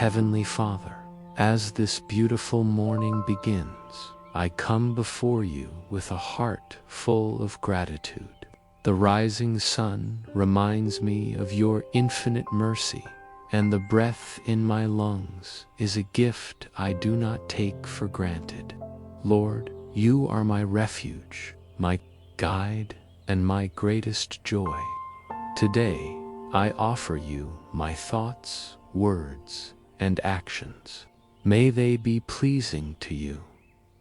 Heavenly Father, as this beautiful morning begins, I come before you with a heart full of gratitude. The rising sun reminds me of your infinite mercy, and the breath in my lungs is a gift I do not take for granted. Lord, you are my refuge, my guide, and my greatest joy. Today, I offer you my thoughts, words, and actions. May they be pleasing to you.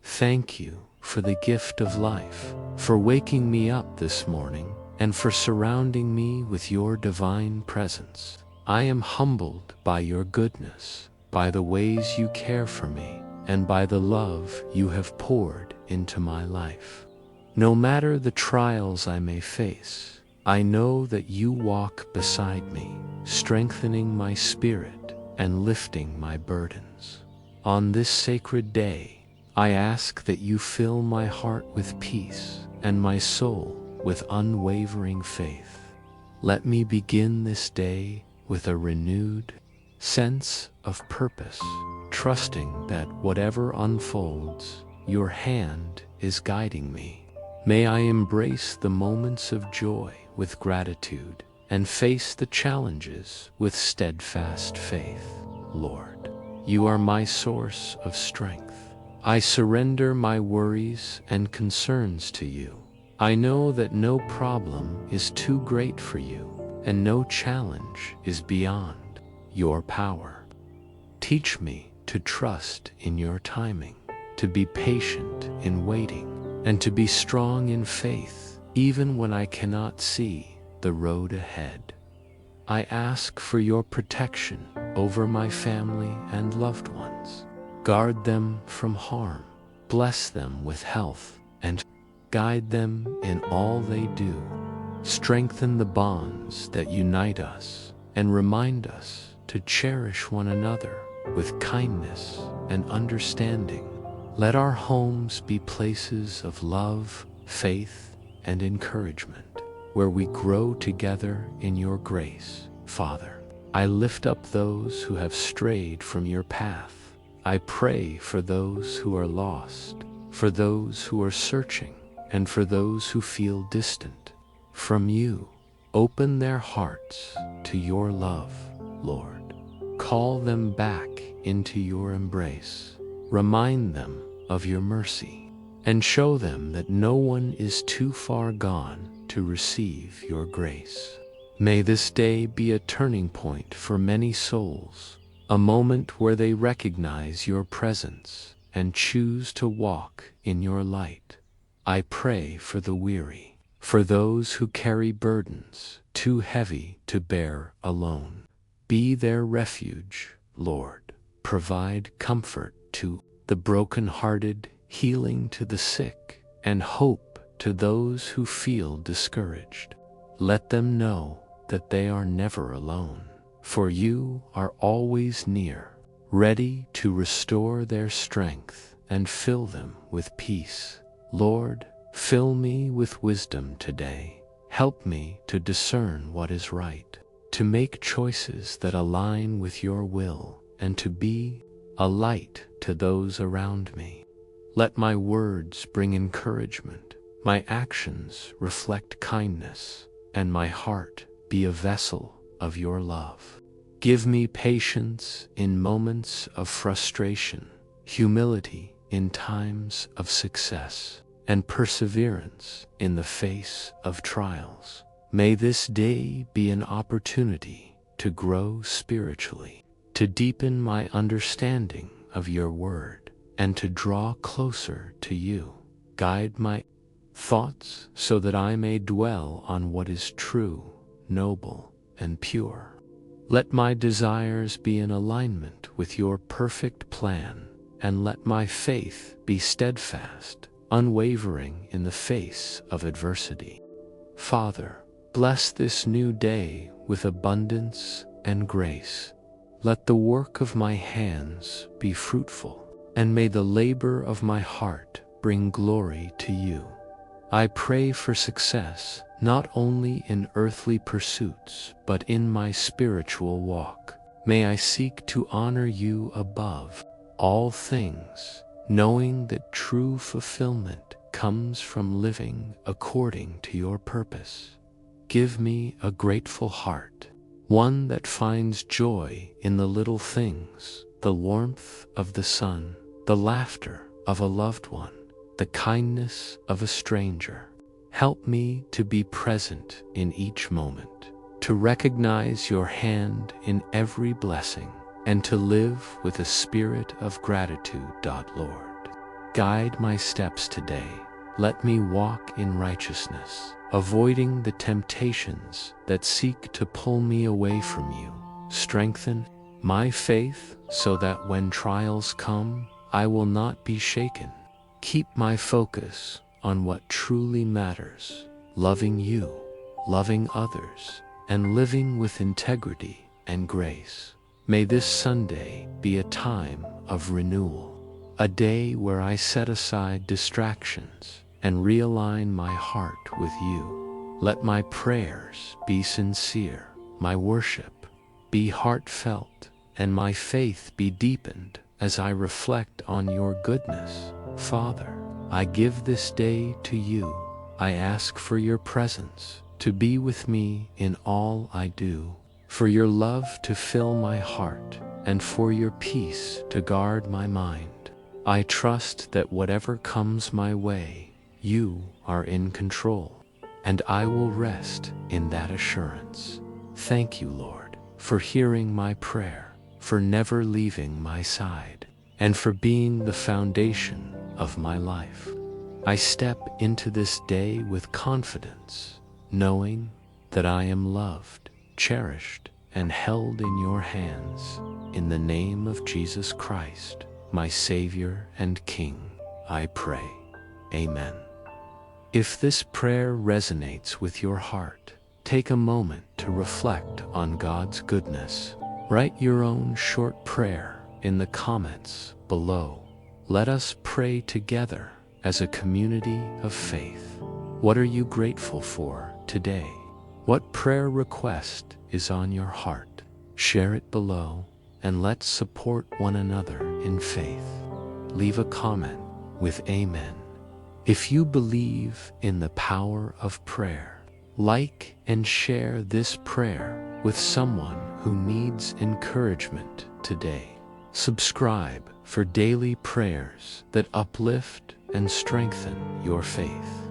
Thank you for the gift of life, for waking me up this morning, and for surrounding me with your divine presence. I am humbled by your goodness, by the ways you care for me, and by the love you have poured into my life. No matter the trials I may face, I know that you walk beside me, strengthening my spirit and lifting my burdens. On this sacred day, I ask that you fill my heart with peace and my soul with unwavering faith. Let me begin this day with a renewed sense of purpose, trusting that whatever unfolds, your hand is guiding me. May I embrace the moments of joy with gratitude and face the challenges with steadfast faith. Lord, you are my source of strength. I surrender my worries and concerns to you. I know that no problem is too great for you, and no challenge is beyond your power. Teach me to trust in your timing, to be patient in waiting, and to be strong in faith, even when I cannot see the road ahead. I ask for your protection over my family and loved ones. Guard them from harm, bless them with health, and guide them in all they do. Strengthen the bonds that unite us, and remind us to cherish one another with kindness and understanding. Let our homes be places of love, faith, and encouragement, where we grow together in your grace. Father, I lift up those who have strayed from your path. I pray for those who are lost, for those who are searching, and for those who feel distant from you. Open their hearts to your love, Lord. Call them back into your embrace. Remind them of your mercy, and show them that no one is too far gone to receive your grace. May this day be a turning point for many souls, a moment where they recognize your presence and choose to walk in your light. I pray for the weary, for those who carry burdens too heavy to bear alone. Be their refuge, Lord. Provide comfort to the broken-hearted, healing to the sick, and hope to those who feel discouraged. Let them know that they are never alone, for you are always near, ready to restore their strength and fill them with peace. Lord, fill me with wisdom today. Help me to discern what is right, to make choices that align with your will, and to be a light to those around me. Let my words bring encouragement, my actions reflect kindness, and my heart be a vessel of your love. Give me patience in moments of frustration, humility in times of success, and perseverance in the face of trials. May this day be an opportunity to grow spiritually, to deepen my understanding of your word, and to draw closer to you. Guide my thoughts so that I may dwell on what is true, noble, and pure. Let my desires be in alignment with your perfect plan, and let my faith be steadfast, unwavering in the face of adversity. Father, bless this new day with abundance and grace. Let the work of my hands be fruitful, and may the labor of my heart bring glory to you. I pray for success, not only in earthly pursuits, but in my spiritual walk. May I seek to honor you above all things, knowing that true fulfillment comes from living according to your purpose. Give me a grateful heart, one that finds joy in the little things, the warmth of the sun, the laughter of a loved one, the kindness of a stranger. Help me to be present in each moment, to recognize your hand in every blessing, and to live with a spirit of gratitude. Lord, guide my steps today. Let me walk in righteousness, avoiding the temptations that seek to pull me away from you. Strengthen my faith so that when trials come, I will not be shaken. Keep my focus on what truly matters, loving you, loving others, and living with integrity and grace. May this Sunday be a time of renewal, a day where I set aside distractions and realign my heart with you. Let my prayers be sincere, my worship be heartfelt, and my faith be deepened as I reflect on your goodness. Father, I give this day to you. I ask for your presence to be with me in all I do, for your love to fill my heart, and for your peace to guard my mind. I trust that whatever comes my way, you are in control, and I will rest in that assurance. Thank you, Lord, for hearing my prayer, for never leaving my side, and for being the foundation of my life. I step into this day with confidence, knowing that I am loved, cherished, and held in your hands. In the name of Jesus Christ, my Savior and King, I pray. Amen. If this prayer resonates with your heart, take a moment to reflect on God's goodness. Write your own short prayer in the comments below. Let us pray together as a community of faith. What are you grateful for today? What prayer request is on your heart? Share it below, and let's support one another in faith. Leave a comment with Amen if you believe in the power of prayer. Like and share this prayer with someone who needs encouragement today. Subscribe for daily prayers that uplift and strengthen your faith.